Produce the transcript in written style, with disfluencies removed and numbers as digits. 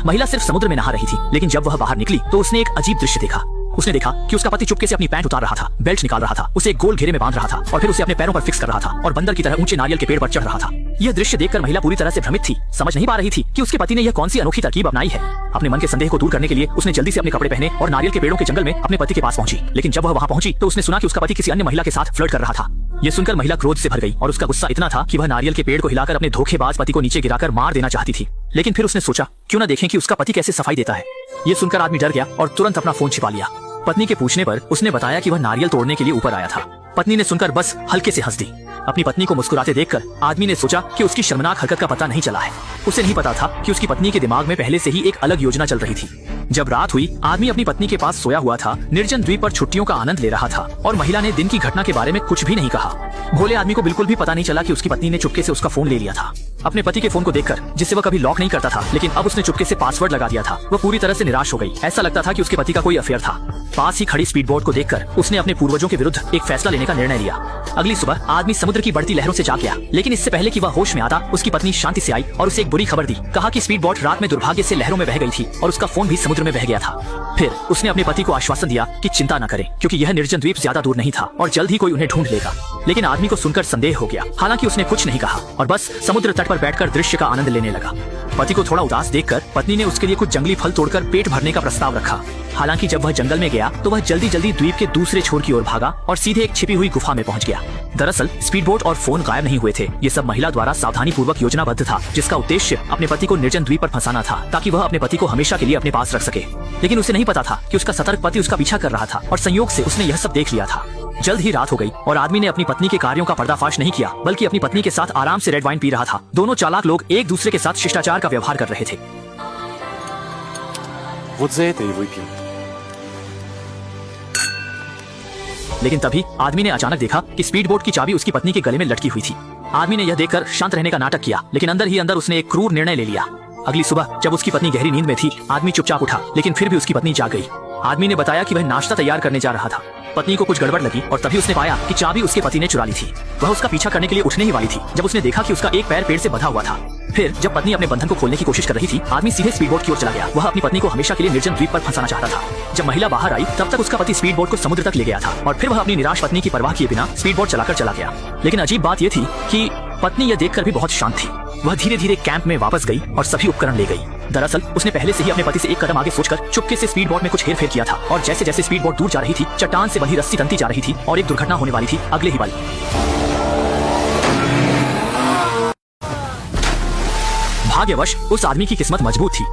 महिला सिर्फ समुद्र में नहा रही थी, लेकिन जब वह बाहर निकली तो उसने एक अजीब दृश्य देखा। उसने देखा कि उसका पति चुपके से अपनी पैंट उतार रहा था, बेल्ट निकाल रहा था, उसे एक गोल घेरे में बांध रहा था और फिर उसे अपने पैरों पर फिक्स कर रहा था और बंदर की तरह ऊंचे नारियल के पेड़ पर चढ़ रहा था। यह दृश्य देखकर महिला पूरी तरह से भ्रमित थी, समझ नहीं पा रही थी कि उसके पति ने यह कौन सी अनोखी तरकीब अपनाई है। अपने मन के संदेह को दूर करने के लिए उसने जल्दी से अपने कपड़े पहने और नारियल के पेड़ों के जंगल में अपने पति के पास पहुंची। लेकिन जब वह वहां पहुंची तो उसने सुना कि उसका पति किसी अन्य महिला के साथ फ्लर्ट कर रहा था। यह सुनकर महिला क्रोध से भर गई और उसका गुस्सा इतना था कि वह नारियल के पेड़ को हिलाकर अपने धोखेबाज पति को नीचे गिराकर मार देना चाहती थी। लेकिन फिर उसने सोचा, क्यों न देखें कि उसका पति कैसे सफाई देता है। यह सुनकर आदमी डर गया और तुरंत अपना फोन छिपा लिया। पत्नी के पूछने पर उसने बताया कि वह नारियल तोड़ने के लिए ऊपर आया था। पत्नी ने सुनकर बस हल्के से हंस दी। अपनी पत्नी को मुस्कुराते देखकर आदमी ने सोचा कि उसकी शर्मनाक हरकत का पता नहीं चला है। उसे नहीं पता था कि उसकी पत्नी के दिमाग में पहले से ही एक अलग योजना चल रही थी। जब रात हुई, आदमी अपनी पत्नी के पास सोया हुआ था, निर्जन द्वीप पर छुट्टियों का आनंद ले रहा था और महिला ने दिन की घटना के बारे में कुछ भी नहीं कहा। भोले आदमी को बिल्कुल भी पता नहीं चला कि उसकी पत्नी ने चुपके से उसका फोन ले लिया था। अपने पति के फोन को देखकर, जिससे वह कभी लॉक नहीं करता था, लेकिन अब उसने चुपके से पासवर्ड लगा दिया था, वह पूरी तरह से निराश हो गई। ऐसा लगता था कि उसके पति का कोई अफेयर था। पास ही खड़ी स्पीड बोट को देखकर उसने अपने पूर्वजों के विरुद्ध एक फैसला लेने का निर्णय लिया। अगली सुबह आदमी समुद्र की बढ़ती लहरों से जाग गया, लेकिन इससे पहले कि वह होश में आता, उसकी पत्नी शांति से आई और उसे एक बुरी खबर दी। कहा कि स्पीड बोट रात में दुर्भाग्य से लहरों में बह गई थी और उसका फोन भी समुद्र में बह गया था। फिर उसने अपने पति को आश्वासन दिया कि चिंता न करें, क्योंकि यह निर्जन द्वीप ज्यादा दूर नहीं था और जल्द ही कोई उन्हें ढूंढ लेगा। लेकिन आदमी को सुनकर संदेह हो गया। हालांकि उसने कुछ नहीं कहा और बस समुद्र तट पर बैठकर दृश्य का आनंद लेने लगा। पति को थोड़ा उदास देखकर पत्नी ने उसके लिए कुछ जंगली फल तोड़कर पेट भरने का प्रस्ताव रखा। हालांकि जब वह जंगल में गया तो वह जल्दी जल्दी द्वीप के दूसरे छोर की ओर भागा और सीधे एक छिपी हुई गुफा में पहुंच गया। दरअसल स्पीड बोट और फोन गायब नहीं हुए थे। ये सब महिला द्वारा सावधानी पूर्वक योजनाबद्ध था, जिसका उद्देश्य अपने पति को निर्जन द्वीप पर फंसाना था, ताकि वह अपने पति को हमेशा के लिए अपने पास रख सके। लेकिन उसे नहीं पता था कि उसका सतर्क पति उसका पीछा कर रहा था और संयोग से उसने यह सब देख लिया था। जल्द ही रात हो गई और आदमी ने अपनी पत्नी के कार्यों का पर्दाफाश नहीं किया, बल्कि अपनी पत्नी के साथ आराम से रेड वाइन पी रहा था। दोनों चालाक लोग एक दूसरे के साथ शिष्टाचार का व्यवहार कर रहे थे। Вот за это и выпьем. लेकिन तभी आदमी ने अचानक देखा कि स्पीड बोट की चाबी उसकी पत्नी के गले में लटकी हुई थी। आदमी ने यह देखकर शांत रहने का नाटक किया, लेकिन अंदर ही अंदर उसने एक क्रूर निर्णय ले लिया। अगली सुबह जब उसकी पत्नी गहरी नींद में थी, आदमी चुपचाप उठा, लेकिन फिर भी उसकी पत्नी जाग गई। आदमी ने बताया कि वह नाश्ता तैयार करने जा रहा था। पत्नी को कुछ गड़बड़ लगी और तभी उसने पाया कि चाबी उसके पति ने चुरा ली थी। वह उसका पीछा करने के लिए उठने ही वाली थी जब उसने देखा कि उसका एक पैर पेड़ से बंधा हुआ था। फिर जब पत्नी अपने बंधन को खोलने की कोशिश कर रही थी, आदमी सीधे स्पीड बोट की ओर चला गया। वह अपनी पत्नी को हमेशा के लिए निर्जन द्वीप पर फंसाना चाहता था। जब महिला बाहर आई तब तक उसका पति स्पीड बोट को समुद्र तक ले गया था और फिर वह अपनी निराश पत्नी की परवाह किए बिना स्पीड बोट चलाकर चला गया। लेकिन अजीब बात यह थी कि पत्नी यह देखकर भी बहुत शांत थी। वह धीरे धीरे कैंप में वापस गई और सभी उपकरण ले गई। दरअसल उसने पहले से ही अपने पति से एक कदम आगे सोचकर चुपके से स्पीड बोट में कुछ हेरफेर किया था और जैसे जैसे स्पीड बोट दूर जा रही थी, चट्टान से बंधी रस्सी तनती जा रही थी और एक दुर्घटना होने वाली थी अगले ही पल। भाग्यवश उस आदमी की किस्मत मजबूत थी।